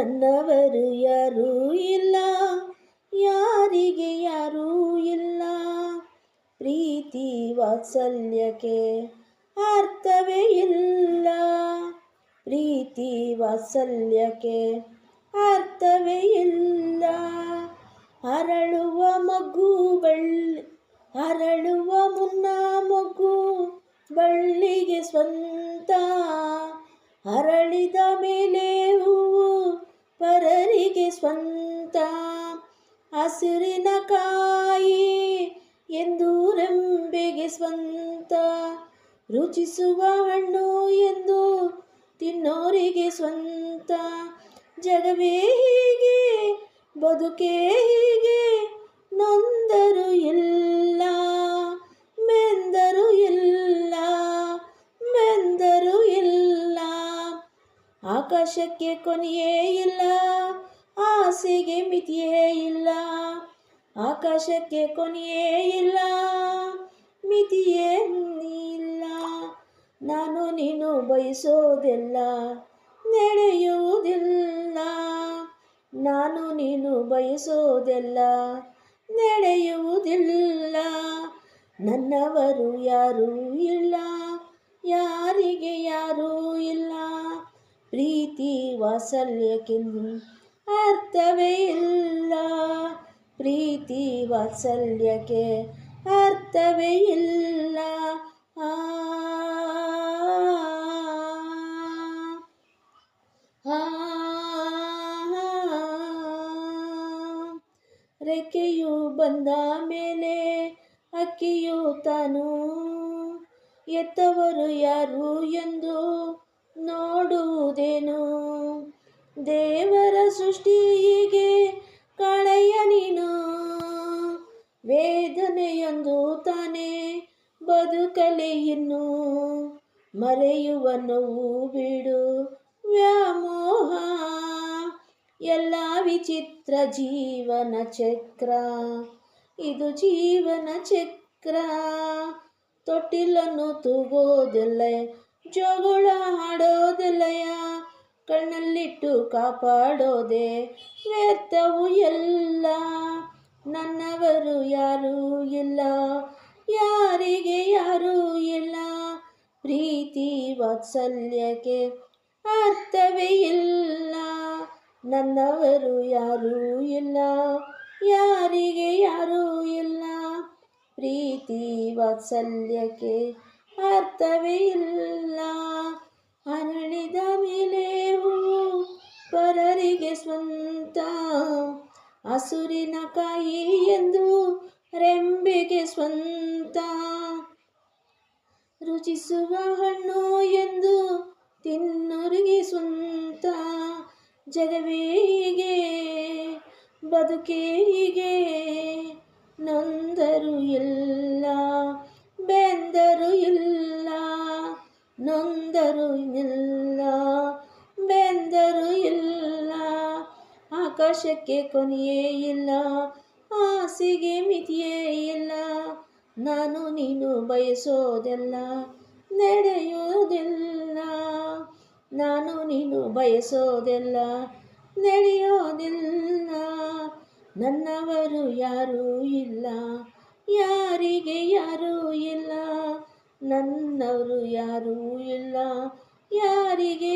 ನನ್ನವರು ಯಾರೂ ಇಲ್ಲ, ಯಾರಿಗೆ ಯಾರೂ ಇಲ್ಲ. ಪ್ರೀತಿ ವಾತ್ಸಲ್ಯಕ್ಕೆ ಅರ್ಥವೇ ಇಲ್ಲ, ಪ್ರೀತಿ ವಾತ್ಸಲ್ಯಕ್ಕೆ ಅರ್ಥವೇ ಇಲ್ಲ. ಅರಳುವ ಮಗು ಅರಳುವ ಮುನ್ನ ಮಗು ಬಳ್ಳಿಗೆ ಸ್ವಂತ, ಅರಳಿದ ಮೇಲೆ ಹೂವು ಪರರಿಗೆ ಸ್ವಂತ. ಹಸಿರಿನ ಕಾಯಿ ಎಂದು ರೆಂಬೆಗೆ ಸ್ವಂತ, ರುಚಿಸುವ ಹಣ್ಣು ಎಂದು ತಿನ್ನೋರಿಗೆ ಸ್ವಂತ. ಜಗವೇ ಹೀಗೆ, ಬದುಕೇ ಹೀಗೆ, ನೊಂದರು ಇಲ್ಲ, ಮೆಂದರು ಇಲ್ಲ, ಮೆಂದರು ಇಲ್ಲ. ಆಕಾಶಕ್ಕೆ ಕೊನೆಯೇ ಇಲ್ಲ, ಆಸೆಗೆ ಮಿತಿಯೇ ಇಲ್ಲ. ಆಕಾಶಕ್ಕೆ ಕೊನೆಯೇ ಇಲ್ಲ, ಮಿತಿಯೇ ಇಲ್ಲ. ನಾನು ನೀನು ಬಯಸೋದೆಲ್ಲ ನಡೆಯುವುದಿಲ್ಲ, ನಾನು ನೀನು ಬಯಸೋದೆಲ್ಲ ನಡೆಯುವುದಿಲ್ಲ. ನನ್ನವರು ಯಾರೂ ಇಲ್ಲ, ಯಾರಿಗೆ ಯಾರೂ ಇಲ್ಲ. ಪ್ರೀತಿ ವಾತ್ಸಲ್ಯಕ್ಕೆಂದು ಅರ್ಥವೇ ಇಲ್ಲ, ಪ್ರೀತಿ ವಾತ್ಸಲ್ಯಕ್ಕೆ ಅರ್ಥವೇ ಇಲ್ಲ. ರೆಕ್ಕೆಯು ಬಂದ ಮೇಲೆ ಹಕ್ಕಿಯು ತಾನು, ಎತ್ತವರು ಯಾರು ಎಂದು ನೋಡುವುದೇನು. ದೇವರ ಸೃಷ್ಟಿ ಹೀಗೆ ಕಾಣಯ್ಯ ನೀನು, ವೇದನೆಯೊಂದು ತಾನೇ ಬದುಕಲಿ ಇನ್ನು. ಮರೆಯುವ ನೋವು ಬಿಡು ವ್ಯಾಮೋಹ, ಎಲ್ಲ ವಿಚಿತ್ರ ಜೀವನ ಚಕ್ರ, ಇದು ಜೀವನ ಚಕ್ರ. ತೊಟ್ಟಿಲನ್ನು ತೂಗೋದೆಲ್ಲ, ಜೋಗುಳ ಹಾಡೋದೆಲ್ಲಯ, ಕಣ್ಣಲ್ಲಿಟ್ಟು ಕಾಪಾಡೋದೆ ವ್ಯರ್ಥವು ಎಲ್ಲ. ನನ್ನವರು ಯಾರೂ ಇಲ್ಲ, ಯಾರಿಗೆ ಯಾರೂ ಇಲ್ಲ. ಪ್ರೀತಿ ವಾತ್ಸಲ್ಯಕ್ಕೆ ಅರ್ಥವೇ ಇಲ್ಲ. ನನ್ನವರು ಯಾರೂ ಇಲ್ಲ, ಯಾರಿಗೆ ಯಾರೂ ಇಲ್ಲ. ಪ್ರೀತಿ ವಾತ್ಸಲ್ಯಕ್ಕೆ ಅರ್ಥವೇ ಇಲ್ಲ. ಅರಳಿದ ಮೇಲೆ ಹೂವು ಪರರಿಗೆ ಸ್ವಂತ, ಹಸುರಿನ ಕಾಯಿ ಎಂದು ರೆಂಬೆಗೆ ಸ್ವಂತ, ರುಚಿಸುವ ಹಣ್ಣು ಎಂದು ತಿನ್ನೋರಿಗೆ ಸ್ವಂತ. ಜಗವೇ ಹೀಗೆ, ಬದುಕೇ ಹೀಗೆ, ನೊಂದರು ಇಲ್ಲ, ಬೆಂದರು ಇಲ್ಲ, ನೊಂದರು ಇಲ್ಲ, ಬೆಂದರು ಇಲ್ಲ. ಆಕಾಶಕ್ಕೆ ಕೊನೆಯೇ ಇಲ್ಲ, ಆಸೆಗೆ ಮಿತಿಯೇ ಇಲ್ಲ. ನಾನು ನೀನು ಬಯಸೋದೆಲ್ಲ ನಡೆಯೋದಿಲ್ಲ, ನಾನು ನೀನು ಬಯಸೋದೆಲ್ಲ ನಡೆಯೋದಿಲ್ಲ. ನನ್ನವರು ಯಾರೂ ಇಲ್ಲ, ಯಾರಿಗೆ ಯಾರೂ ಇಲ್ಲ. ನನ್ನವರು ಯಾರೂ ಇಲ್ಲ, ಯಾರಿಗೆ